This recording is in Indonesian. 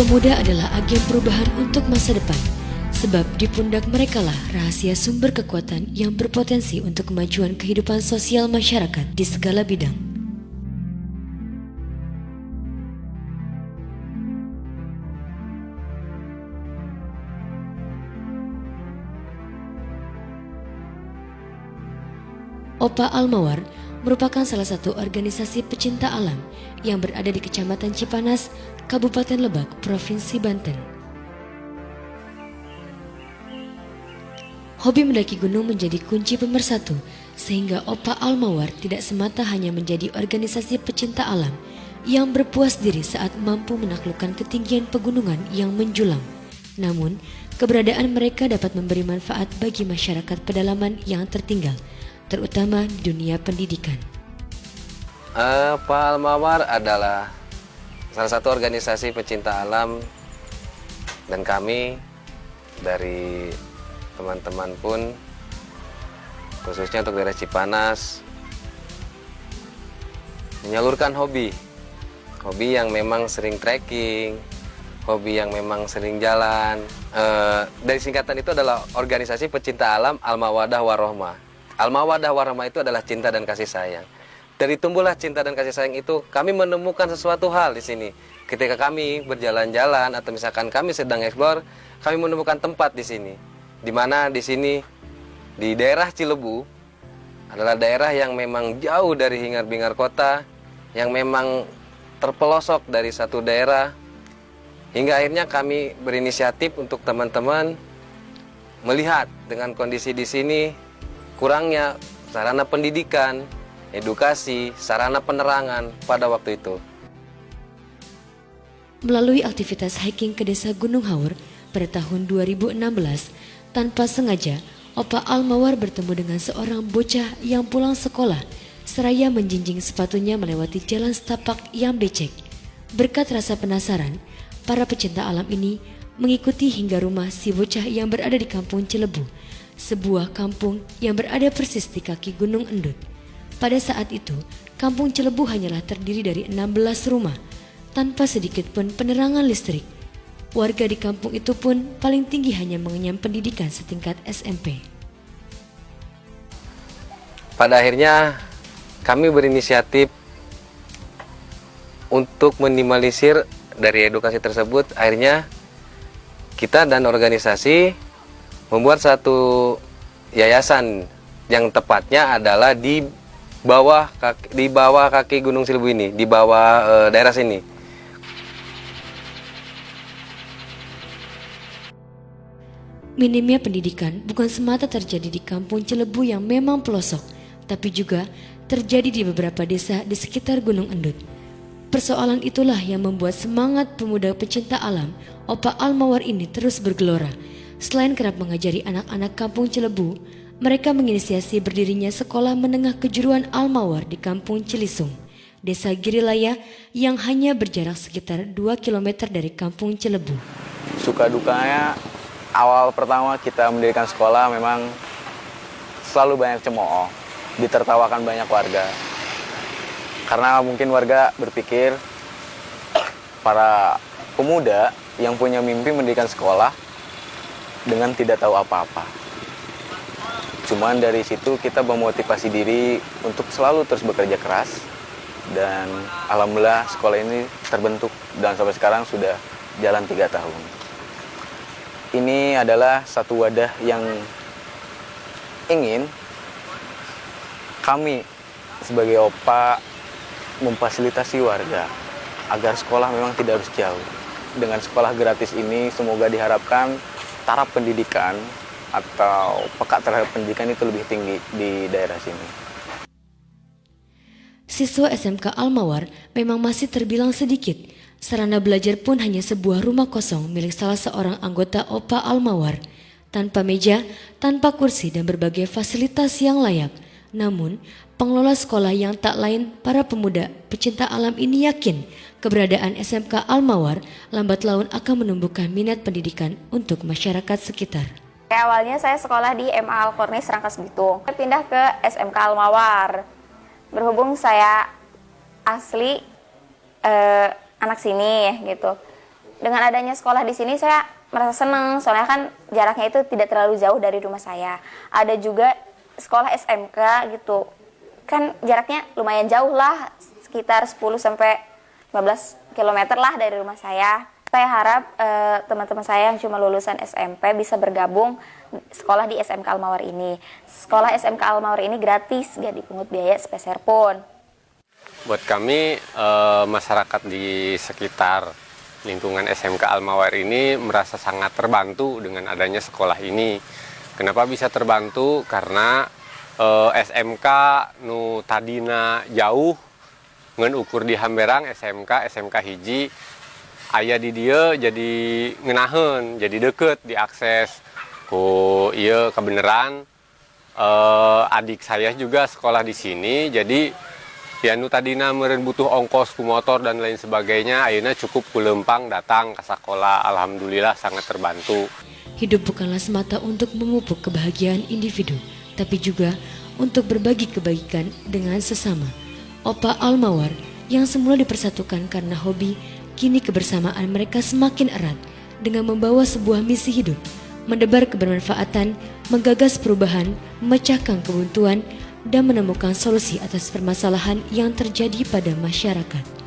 Pemuda adalah agen perubahan untuk masa depan, sebab di pundak merekalah rahasia sumber kekuatan yang berpotensi untuk kemajuan kehidupan sosial masyarakat di segala bidang. OPA Al-Mawar merupakan salah satu organisasi pecinta alam yang berada di Kecamatan Cipanas, Kabupaten Lebak, Provinsi Banten. Hobi mendaki gunung menjadi kunci pemersatu, sehingga OPA Al-Mawar tidak semata hanya menjadi organisasi pecinta alam yang berpuas diri saat mampu menaklukkan ketinggian pegunungan yang menjulang. Namun, keberadaan mereka dapat memberi manfaat bagi masyarakat pedalaman yang tertinggal, terutama di dunia pendidikan. OPA Al-Mawar adalah salah satu organisasi pecinta alam, dan kami dari teman-teman pun, khususnya untuk daerah Cipanas, menyalurkan hobi yang memang sering trekking, hobi yang memang sering jalan. Dari singkatan itu adalah organisasi pecinta alam Al-Mawaddah Warohmah. Al-Mawaddah Warohmah itu adalah cinta dan kasih sayang. Dari tumbuhlah cinta dan kasih sayang itu, kami menemukan sesuatu hal di sini. Ketika kami berjalan-jalan atau misalkan kami sedang eksplor, kami menemukan tempat di sini. Di mana di sini, di daerah Cilebu, adalah daerah yang memang jauh dari hingar-bingar kota, yang memang terpelosok dari satu daerah. Hingga akhirnya kami berinisiatif untuk teman-teman melihat dengan kondisi di sini, kurangnya sarana pendidikan, edukasi, sarana penerangan pada waktu itu. Melalui aktivitas hiking ke desa Gunung Haur pada tahun 2016, tanpa sengaja, OPA Al-Mawar bertemu dengan seorang bocah yang pulang sekolah, seraya menjinjing sepatunya melewati jalan setapak yang becek. Berkat rasa penasaran, para pecinta alam ini mengikuti hingga rumah si bocah yang berada di Kampung Cilebu, sebuah kampung yang berada persis di kaki Gunung Endut. Pada saat itu, Kampung Cilebu hanyalah terdiri dari 16 rumah, tanpa sedikit pun penerangan listrik. Warga di kampung itu pun paling tinggi hanya mengenyam pendidikan setingkat SMP. Pada akhirnya, kami berinisiatif untuk minimalisir dari edukasi tersebut. Akhirnya, kita dan organisasi membuat satu yayasan yang tepatnya adalah di bawah kaki Gunung Cilebu ini, di bawah daerah sini. Minimnya pendidikan bukan semata terjadi di Kampung Cilebu yang memang pelosok, tapi juga terjadi di beberapa desa di sekitar Gunung Endut. Persoalan itulah yang membuat semangat pemuda pecinta alam OPA Al-Mawar ini terus bergelora. Selain kerap mengajari anak-anak Kampung Cilebu, mereka menginisiasi berdirinya sekolah menengah kejuruan Al-Mawar di Kampung Cilisung, desa Girilaya yang hanya berjarak sekitar 2 km dari Kampung Cilebu. Suka dukanya, awal pertama kita mendirikan sekolah memang selalu banyak cemooh, ditertawakan banyak warga. Karena mungkin warga berpikir para pemuda yang punya mimpi mendirikan sekolah dengan tidak tahu apa-apa. Cuman dari situ kita memotivasi diri untuk selalu terus bekerja keras, dan alhamdulillah sekolah ini terbentuk dan sampai sekarang sudah jalan 3 tahun. Ini adalah satu wadah yang ingin kami sebagai OPA memfasilitasi warga agar sekolah memang tidak harus jauh. Dengan sekolah gratis ini semoga diharapkan taraf pendidikan atau peka terhadap pendidikan itu lebih tinggi di daerah sini. Siswa SMK Al-Mawar memang masih terbilang sedikit. Sarana belajar pun hanya sebuah rumah kosong milik salah seorang anggota OPA Al-Mawar, tanpa meja, tanpa kursi dan berbagai fasilitas yang layak. Namun, pengelola sekolah yang tak lain para pemuda pecinta alam ini yakin keberadaan SMK Al-Mawar lambat laun akan menumbuhkan minat pendidikan untuk masyarakat sekitar. Awalnya saya sekolah di MA Al-Kornis Rangkas Bitung. Saya pindah ke SMK Al-Mawar. Berhubung saya asli anak sini gitu. Dengan adanya sekolah di sini saya merasa senang, soalnya kan jaraknya itu tidak terlalu jauh dari rumah saya. Ada juga sekolah SMK gitu, kan jaraknya lumayan jauh lah, sekitar 10 sampai 15 km lah dari rumah saya. Saya harap teman-teman saya yang cuma lulusan SMP bisa bergabung sekolah di SMK Al-Mawar ini. Sekolah SMK Al-Mawar ini gratis, gak dipungut biaya sepeser pun. Buat kami, masyarakat di sekitar lingkungan SMK Al-Mawar ini merasa sangat terbantu dengan adanya sekolah ini. Kenapa bisa terbantu? Karena SMK nu tadina jauh, ngan ukur di Hamberang SMK hiji, aya di dia jadi ngenahen, jadi deket diakses. Iya kebenaran, adik saya juga sekolah di sini, jadi ya nu tadina meureun butuh ongkos ku motor dan lain sebagainya, ayeuna cukup ku lempang datang ke sekolah. Alhamdulillah sangat terbantu. Hidup bukanlah semata untuk memupuk kebahagiaan individu, tapi juga untuk berbagi kebaikan dengan sesama. Opa Al-Mawar yang semula dipersatukan karena hobi, kini kebersamaan mereka semakin erat dengan membawa sebuah misi hidup, mendebar kebermanfaatan, menggagas perubahan, memecahkan kebuntuan, dan menemukan solusi atas permasalahan yang terjadi pada masyarakat.